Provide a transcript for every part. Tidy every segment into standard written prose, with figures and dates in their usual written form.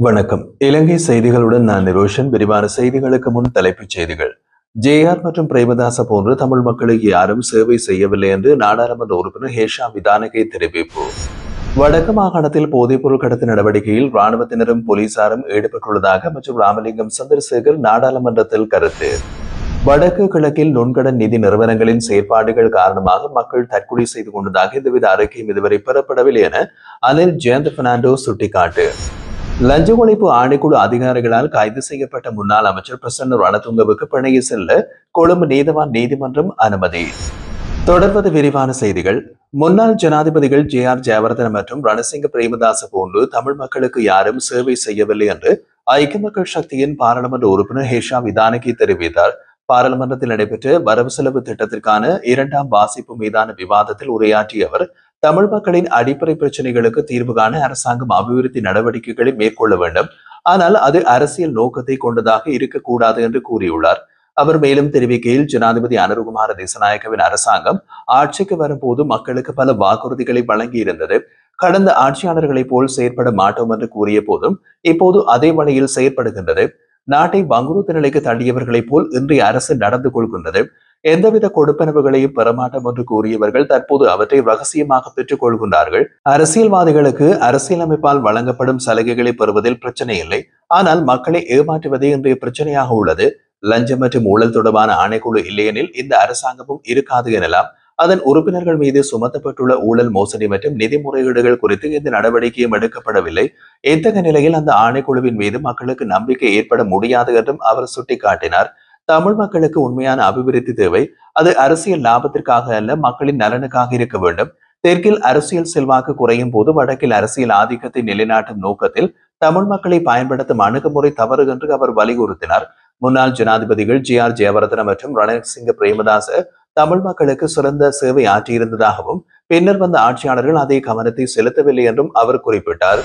வணக்கம். இலங்கை செய்திகளுடன் நான் நிரோஷன். விரிவான செய்திகளுக்கு முன் தலைப்புச் செய்திகள். ஜேஆர் மற்றும் பிரேமதாச போன்று தமிழ் மக்களுக்கு யாரும் சேவை செய்யவில்லை என்று நாடாளுமன்ற உறுப்பினர் ஹேஷா விதானகே தெரிவிப்பு. வடக்கு மாகாணத்தில் போதைப்பொருள் கடத்தல் நடவடிக்கையில் ராணுவத்தினரும் போலீசாரும் ஈடுபட்டுள்ளதாக அமைச்சர் ராமலிங்கம் சந்திரசேகர் நாடாளுமன்றத்தில் கருத்து. வடக்கு கிழக்கில் நுண்கடன் நிதி நிறுவனங்களின் செயற்பாடுகள் காரணமாக மக்கள் தற்கொலை செய்து கொண்டதாக எந்தவித அறிக்கையும் இதுவரை பெறப்படவில்லை என அனில் ஜெயந்த் பெர்னாண்டோ சுட்டிக்காட்டு. லஞ்ச ஒழிப்பு ஆணைக்குழு அதிகாரிகளால் கைது செய்யப்பட்ட முன்னாள் அமைச்சர் பிரசன்ன ரணதுங்கவுக்கு பிணைய செல்ல கொழும்பு நீதவான் நீதிமன்றம் அனுமதி. தொடர்வது விரிவான செய்திகள். முன்னாள் ஜனாதிபதிகள் ஜேஆர் ஜெயவர்தன மற்றும் ரணசிங்க பிரேமதாச போன்று தமிழ் மக்களுக்கு யாரும் சேவை செய்யவில்லை என்று ஐக்கிய மக்கள் சக்தியின் பாராளுமன்ற உறுப்பினர் ஹேஷா விதானகி தெரிவித்தார். பாராளுமன்றத்தில் நடைபெற்ற வரவு செலவு திட்டத்திற்கான 2ஆம் வாசிப்பு மீதான விவாதத்தில் உரையாற்றிய அவர், தமிழ் மக்களின் அடிப்படை பிரச்சனைகளுக்கு தீர்வு காண அரசாங்கம் அபிவிருத்தி நடவடிக்கைகளை மேற்கொள்ள வேண்டும், ஆனால் அது அரசியல் நோக்கத்தை கொண்டதாக இருக்கக்கூடாது என்று கூறியுள்ளார். அவர் மேலும் தெரிவிக்கையில், ஜனாதிபதி அனுரகுமார திசாநாயக்கவின் அரசாங்கம் ஆட்சிக்கு வரும்போது மக்களுக்கு பல வாக்குறுதிகளை வழங்கியிருந்தது. கடந்த ஆட்சியாளர்களைப் போல் செயற்பட மாட்டோம் என்று கூறிய போதும் இப்போது அதே வழியில் செயற்படுகின்றது. நாட்டை வங்குரோத்து நிலைக்கு தள்ளியவர்களைப் போல் இன்றைய அரசு நடந்து கொள்கின்றது. எந்தவித கொடுப்பனவுகளையும் பெறமாட்டோம் என்று கூறியவர்கள் தற்போது அவற்றை ரகசியமாக பெற்றுக் கொள்கின்றார்கள். அரசியல்வாதிகளுக்கு அரசியலமைப்பால் வழங்கப்படும் சலுகைகளை பெறுவதில் பிரச்சனை இல்லை, ஆனால் மக்களை ஏமாற்றுவதே இன்றைய பிரச்சனையாக உள்ளது. லஞ்சம் மற்றும் ஊழல் தொடர்பான ஆணைக்குழு இல்லையெனில் இந்த அரசாங்கமும் இருக்காது எனலாம். அதன் உறுப்பினர்கள் மீது சுமத்தப்பட்டுள்ள ஊழல், மோசடி மற்றும் நிதி முறைகேடுகள் குறித்து எந்த நடவடிக்கையும் எடுக்கப்படவில்லை. இத்தகைய நிலையில் அந்த ஆணைக்குழுவின் மீது மக்களுக்கு நம்பிக்கை ஏற்பட முடியாது என்றும் அவர் சுட்டிக்காட்டினார். தமிழ் மக்களுக்கு உண்மையான அபிவிருத்தி தேவை. அது அரசியல் லாபத்திற்காக அல்ல, மக்களின் நலனுக்காக இருக்க வேண்டும். தெற்கில் அரசியல் செல்வாக்கு குறையும் போது வடக்கில் அரசியல் ஆதிக்கத்தை நிலைநாட்டும் நோக்கத்தில் தமிழ் மக்களை பயன்படுத்தும் அணுகுமுறை தவறு என்று அவர் வலியுறுத்தினார். முன்னாள் ஜனாதிபதிகள் ஜேஆர் ஜெயவர்தன மற்றும் ரணசிங்க பிரேமதாச தமிழ் மக்களுக்கு சிறந்த சேவை ஆற்றியிருந்ததாகவும் பின்னர் வந்த ஆட்சியாளர்கள் அதே கவனத்தை செலுத்தவில்லை என்றும் அவர் குறிப்பிட்டார்.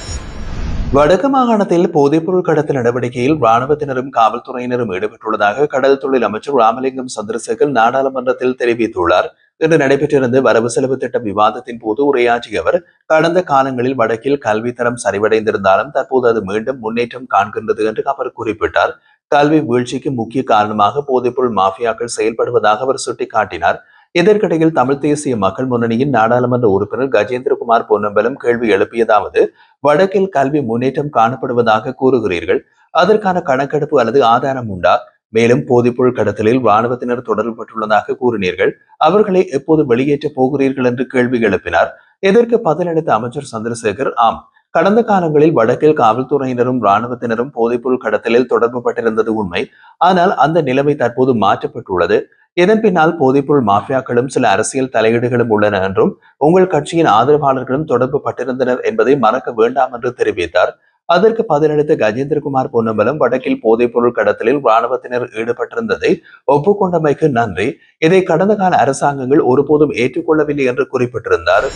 வடக்கு மாகாணத்தில் போதைப்பொருள் கடத்தல் நடவடிக்கையில் ராணுவத்தினரும் காவல்துறையினரும் ஈடுபட்டுள்ளதாக கடல் தொழில் அமைச்சர் ராமலிங்கம் சந்திரசேகர் நாடாளுமன்றத்தில் தெரிவித்துள்ளார். இன்று நடைபெற்றிருந்த வரவு செலவு திட்ட விவாதத்தின் போது உரையாற்றிய அவர், கடந்த காலங்களில் வடக்கில் கல்வி தரம் சரிவடைந்திருந்தாலும் தற்போது அது மீண்டும் முன்னேற்றம் காண்கின்றது என்று அவர் குறிப்பிட்டார். கல்வி வீழ்ச்சிக்கு முக்கிய காரணமாக போதைப்பொருள் மாஃபியாக்கள் செயல்படுவதாக அவர் சுட்டிக்காட்டினார். இதற்கிடையில் தமிழ் தேசிய மக்கள் முன்னணியின் நாடாளுமன்ற உறுப்பினர் கஜேந்திரகுமார் பொன்னம்பலம் கேள்வி எழுப்பியதாவது, வடக்கில் கல்வி முன்னேற்றம் காணப்படுவதாக கூறுகிறீர்கள், அதற்கான கணக்கெடுப்பு அல்லது ஆதாரம் உண்டா? மேலும் போதைப்பொருள் கடத்தலில் ராணுவத்தினர் தொடர்புபட்டுள்ளதாக கூறினீர்கள், அவர்களை எப்போது வெளியேற்றப் போகிறீர்கள் என்று கேள்வி எழுப்பினார். இதற்கு பதிலளித்த அமைச்சர் சந்திரசேகர், ஆம், கடந்த காலங்களில் வடக்கில் காவல்துறையினரும் ராணுவத்தினரும் போதைப்பொருள் கடத்தலில் தொடர்பு பட்டிருந்தது உண்மை. ஆனால் அந்த நிலைமை தற்போது மாற்றப்பட்டுள்ளது. இதன் பின்னால் போதைப்பொருள் மாஃபியாக்களும் சில அரசியல் தலையீடுகளும் உள்ளன என்றும் உங்கள் கட்சியின் ஆதரவாளர்களும் தொடர்பு பட்டிருந்தனர் என்பதை மறக்க வேண்டாம் என்று தெரிவித்தார். அதற்கு பதிலளித்த கஜேந்திரகுமார் பொன்னம்பலம், வடக்கில் போதைப்பொருள் கடத்தலில் ராணுவத்தினர் ஈடுபட்டிருந்ததை ஒப்புக்கொண்டமைக்கு நன்றி. இதை கடந்த கால அரசாங்கங்கள் ஒருபோதும் ஏற்றுக்கொள்ளவில்லை என்று குறிப்பிட்டிருந்தார்.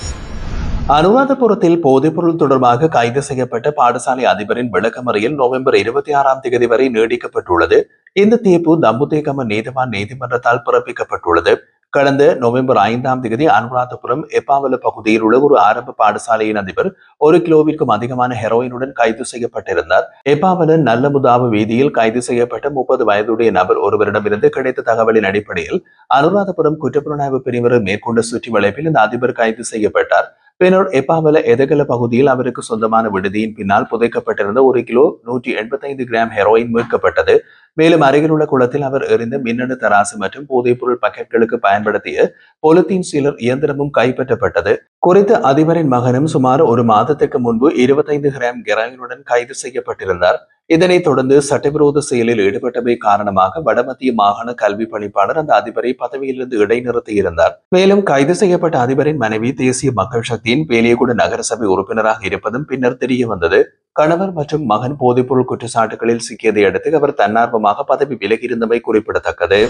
அனுராதபுரத்தில் போதைப்பொருள் தொடர்பாக கைது செய்யப்பட்ட பாடசாலை அதிபரின் விளக்கமறியல் நவம்பர் 26ஆம் தேதி வரை நீடிக்கப்பட்டுள்ளது. இந்த தீர்ப்பு தம்புத்தேகம நீதவான் நீதிமன்றத்தால் பிறப்பிக்கப்பட்டுள்ளது. கடந்த நவம்பர் 5ஆம் தேதி அனுராதபுரம் எப்பாவல பகுதியில் உள்ள ஒரு ஆரம்ப பாடசாலையின் அதிபர் 1 கிலோவிற்கும் அதிகமான ஹெரோயினுடன் கைது செய்யப்பட்டிருந்தார். எப்பாவல நல்லமுதாவு வீதியில் கைது செய்யப்பட்ட 30 வயதுடைய நபர் ஒருவரிடமிருந்து கிடைத்த தகவலின் அடிப்படையில் அனுராதபுரம் குற்றப்புலனாய்வு பிரிவினர் மேற்கொண்ட சுற்றி வளைப்பில் இந்த அதிபர் கைது செய்யப்பட்டார். பின்னர் எப்பாவல எதகல பகுதியில் அவருக்கு சொந்தமான விடுதியின் பின்னால் புதைக்கப்பட்டிருந்த 1 கிலோ 185 கிராம் ஹெரோயின் மீட்கப்பட்டது. மேலும் அருகிலுள்ள குளத்தில் அவர் எறிந்த மின்னணு தராசு மற்றும் போதைப்பொருள் பாக்கெட்களுக்கு பயன்படுத்திய பொலித்தீன் சீலர் இயந்திரமும் கைப்பற்றப்பட்டது. குறித்த அதிபரின் மகனும் சுமார் 1 மாதத்திற்கு முன்பு 25 கிராம் ஹெரோயினுடன் கைது செய்யப்பட்டிருந்தார். இதனைத் தொடர்ந்து சட்டவிரோத செயலில் ஈடுபட்டமை காரணமாக வடமத்திய மாகாண கல்வி பணிப்பாளர் அந்த அதிபரை பதவியிலிருந்து இடைநிறுத்தி இருந்தார். மேலும் கைது செய்யப்பட்ட அதிபரின் மனைவி தேசிய மக்கள் சக்தியின் பேலியகுட நகரசபை உறுப்பினராக இருப்பதும் பின்னர் தெரிய வந்தது. கணவர் மற்றும் மகன் போதைப்பொருள் குற்றச்சாட்டுகளில் சிக்கியதை அடுத்து அவர் தன்னார்வமாக பதவி விலகியிருந்தமை குறிப்பிடத்தக்கது.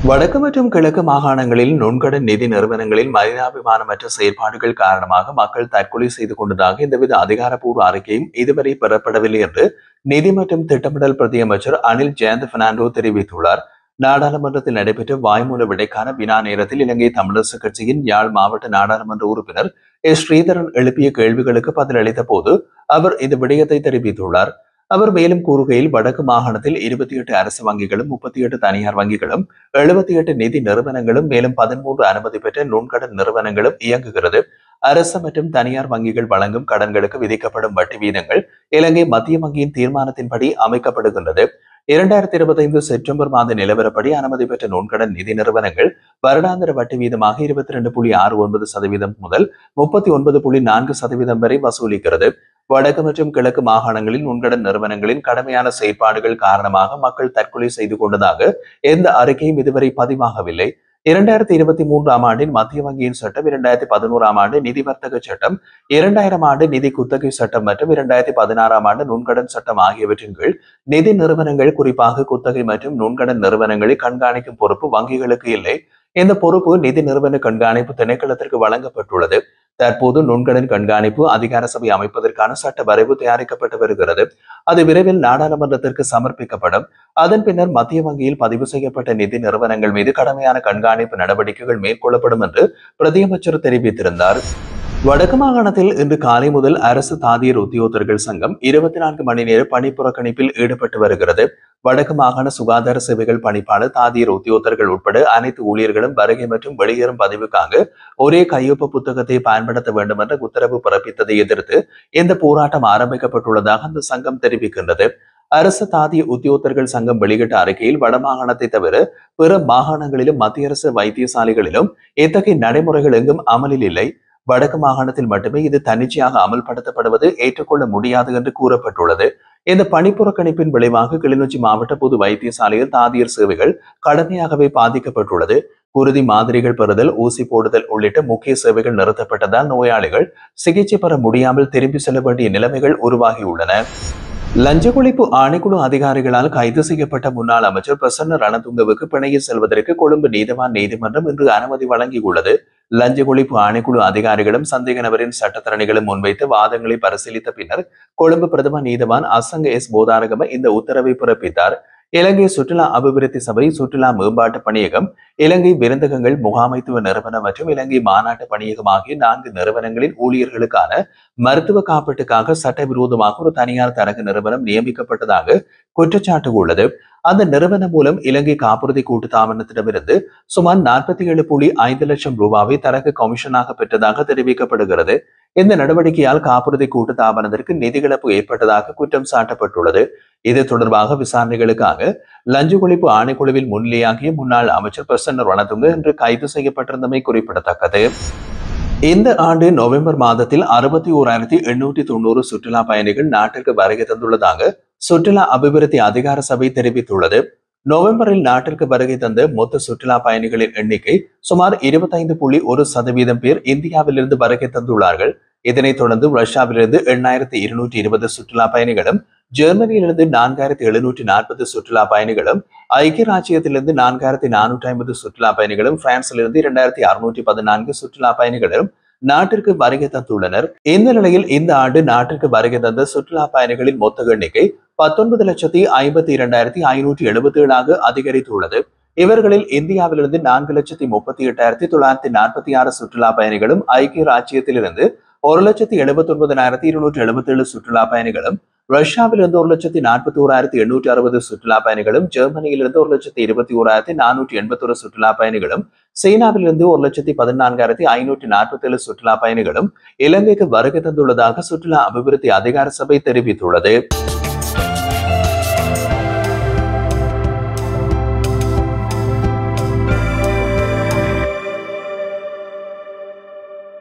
வடக்கு மற்றும் கிழக்கு மாகாணங்களில் நுண்கடன் நிதி நிறுவனங்களின் மனிதாபிமானமற்ற செயற்பாடுகள் காரணமாக மக்கள் தற்கொலை செய்து கொண்டதாக எந்தவித அதிகாரப்பூர்வ அறிக்கையும் இதுவரை பெறப்படவில்லை என்று நிதி மற்றும் திட்டமிடல் பிரதி அமைச்சர் அனில் ஜெயந்த் பெர்னாண்டோ தெரிவித்துள்ளார். நாடாளுமன்றத்தில் நடைபெற்ற வாய்மூல விடைக்கான வினா நேரத்தில் இலங்கை தமிழரசு கட்சியின் யாழ் மாவட்ட நாடாளுமன்ற உறுப்பினர் ஸ்ரீதரன் எழுப்பிய கேள்விகளுக்கு பதிலளித்த போது அவர் இந்த விடயத்தை தெரிவித்துள்ளார். அவர் மேலும் கூறுகையில் வடக்கு மாகாணத்தில் 28 அரசு வங்கிகளும் 38 தனியார் வங்கிகளும் 78 நிதி நிறுவனங்களும் மேலும் 13 அனுமதி பெற்ற நுண்கடன் நிறுவனங்களும் இயங்குகிறது. அரசு மற்றும் தனியார் வங்கிகள் வழங்கும் கடன்களுக்கு விதிக்கப்படும் வட்டி வீதங்கள் இலங்கை மத்திய வங்கியின் தீர்மானத்தின்படி அமைக்கப்படுகின்றது. 2025 செப்டம்பர் மாத நிலவரப்படி அனுமதி பெற்ற நுண்கடன் நிதி நிறுவனங்கள் வருடாந்திர வட்டி வீதமாக 22.69% முதல் 39.4% வரை வசூலிக்கிறது. வடக்கு மற்றும் கிழக்கு மாகாணங்களில் நுண்கடன் நிறுவனங்களின் கடுமையான செயற்பாடுகள் காரணமாக மக்கள் தற்கொலை செய்து கொண்டதாக எந்த அறிக்கையும் இதுவரை பதிவாகவில்லை. 2023 ஆண்டின் மத்திய வங்கியின் சட்டம், 2011 ஆண்டு நிதி வர்த்தக சட்டம், 2000 ஆண்டு நிதி குத்தகை சட்டம் மற்றும் 2016 ஆண்டு நுண்கடன் சட்டம் ஆகியவற்றின் கீழ் நிதி நிறுவனங்கள், குறிப்பாக குத்தகை மற்றும் நுண்கடன் நிறுவனங்களை கண்காணிக்கும் பொறுப்பு வங்கிகளுக்கு இல்லை. இந்த பொறுப்பு நிதி நிறுவன கண்காணிப்பு திணைக்களத்திற்கு வழங்கப்பட்டுள்ளது. தற்போது நுண்கடன் கண்காணிப்பு அதிகார சபை அமைப்பதற்கான சட்ட வரைவு தயாரிக்கப்பட்டு வருகிறது. அது விரைவில் நாடாளுமன்றத்திற்கு சமர்ப்பிக்கப்படும். அதன் பின்னர் மத்திய வங்கியில் பதிவு செய்யப்பட்ட நிதி நிறுவனங்கள் மீது கடுமையான கண்காணிப்பு நடவடிக்கைகள் மேற்கொள்ளப்படும் என்று பிரதியமைச்சர் தெரிவித்திருந்தார். வடக்கு மாகாணத்தில் இன்று காலை முதல் அரசு தாதியர் உத்தியோகத்தர்கள் சங்கம் 24 மணி நேர பணி புறக்கணிப்பில் ஈடுபட்டு வருகிறது. வடக்கு மாகாண சுகாதார சேவைகள் பணிப்பாளர், தாதியர் உத்தியோகத்தர்கள் உட்பட அனைத்து ஊழியர்களும் வருகை மற்றும் வெளியேறும் பதிவுக்காக ஒரே கையொப்ப புத்தகத்தை பயன்படுத்த வேண்டும் என்ற உத்தரவு பிறப்பித்ததை எதிர்த்து இந்த போராட்டம் ஆரம்பிக்கப்பட்டுள்ளதாக அந்த சங்கம் தெரிவிக்கின்றது. அரசு தாதிய உத்தியோகத்தர்கள் சங்கம் வெளியிட்ட அறிக்கையில், வடமாகாணத்தை தவிர பிற மாகாணங்களிலும் மத்திய அரசு வைத்தியசாலைகளிலும் இத்தகைய நடைமுறைகள் எங்கும் அமலில் இல்லை. வடக்கு மாகாணத்தில் மட்டுமே இது தன்னிச்சையாக அமல்படுத்தப்படுவது ஏற்றுக்கொள்ள முடியாது என்று கூறப்பட்டுள்ளது. இந்த பணிப்புறக்கணிப்பின் விளைவாக கிளிநொச்சி மாவட்ட பொது வைத்தியசாலையில் தாதியர் சேவைகள் கடுமையாகவே பாதிக்கப்பட்டுள்ளது. குருதி மாதிரிகள் பெறுதல், ஊசி போடுதல் உள்ளிட்ட முக்கிய சேவைகள் நிறுத்தப்பட்டதால் நோயாளிகள் சிகிச்சை பெற முடியாமல் திரும்பி செல்ல வேண்டிய நிலைமைகள் உருவாகியுள்ளன. லஞ்ச ஒழிப்பு ஆணைக்குழு அதிகாரிகளால் கைது செய்யப்பட்ட முன்னாள் அமைச்சர் பிரசன்ன ரணதுங்கவுக்கு பிணையில் செல்வதற்கு கொழும்பு நீதவான் நீதிமன்றம் இன்று அனுமதி வழங்கியுள்ளது. லஞ்ச ஒழிப்பு ஆணைக்குழு அதிகாரிகளும் சந்தேக நபரின் சட்டத்தரணிகளும் முன்வைத்த வாதங்களை பரிசீலித்த பின்னர் கொழும்பு பிரதம நீதவான் அசங்க எஸ் போதாரகம இந்த உத்தரவை பிறப்பித்தார். இலங்கை சுற்றுலா அபிவிருத்தி சபை, சுற்றுலா மேம்பாட்டு பணியகம், இலங்கை விருந்தகங்கள் முகாமைத்துவ நிறுவனம் மற்றும் இலங்கை மாநாட்டு பணியகம் ஆகிய 4 நிறுவனங்களின் ஊழியர்களுக்கான மருத்துவ காப்பீட்டுக்காக சட்டவிரோதமாக ஒரு தனியார் தரகு நிறுவனம் நியமிக்கப்பட்டதாக குற்றச்சாட்டு உள்ளது. அந்த நிறுவனம் மூலம் இலங்கை காப்புறுதி கூட்டுத்தாபனத்திடமிருந்து சுமார் 47.5 லட்சம் ரூபாவை தரகு கமிஷனாக பெற்றதாக தெரிவிக்கப்படுகிறது. இந்த நடவடிக்கையால் காப்புறுதி கூட்டுத்தாபனத்திற்கு நிதி இழப்பு ஏற்பட்டதாக குற்றம் சாட்டப்பட்டுள்ளது. இது தொடர்பாக விசாரணைகளுக்காக லஞ்ச ஒழிப்பு ஆணைக்குழுவில் முன்னிலையாகிய முன்னாள் அமைச்சர் பிரசன்ன ரணதுங்க இன்று கைது செய்யப்பட்டிருந்தமை குறிப்பிடத்தக்கது. இந்த ஆண்டு நவம்பர் மாதத்தில் 61,890 சுற்றுலா பயணிகள் நாட்டிற்கு வருகை தந்துள்ளதாக சுற்றுலா அபிவிருத்தி அதிகார சபை தெரிவித்துள்ளது. நவம்பரில் நாட்டிற்கு வருகை தந்த மொத்த சுற்றுலா பயணிகளின் எண்ணிக்கை சுமார் 25.1% பேர் இந்தியாவிலிருந்து வருகை தந்துள்ளார்கள். இதனைத் தொடர்ந்து ரஷ்யாவிலிருந்து 8,220 சுற்றுலா பயணிகளும், ஜெர்மனியிலிருந்து 4,740 சுற்றுலா பயணிகளும், ஐக்கிய ராஜ்யத்திலிருந்து 4,450 சுற்றுலா பயணிகளும், பிரான்சிலிருந்து 2,614 சுற்றுலா பயணிகளும் நாட்டிற்கு வருகை தந்துள்ளனர். இந்த நிலையில் இந்த ஆண்டு நாட்டிற்கு வருகை தந்த சுற்றுலா பயணிகளின் மொத்த எண்ணிக்கை 19,52,577 அதிகரித்துள்ளது. இவர்களில் இந்தியாவிலிருந்து 4,38,946 சுற்றுலா பயணிகளும், ஐக்கிய ராஜ்யத்திலிருந்து 1,79,277 சுற்றுலா பயணிகளும், ரஷ்யாவிலிருந்து 1,41,860 சுற்றுலா பயணிகளும், ஜெர்மனியிலிருந்து 1,21,481 சுற்றுலா பயணிகளும், சீனாவிலிருந்து 1,14,547 சுற்றுலா பயணிகளும் இலங்கைக்கு வருகை தந்துள்ளதாக சுற்றுலா அபிவிருத்தி அதிகார சபை தெரிவித்துள்ளது.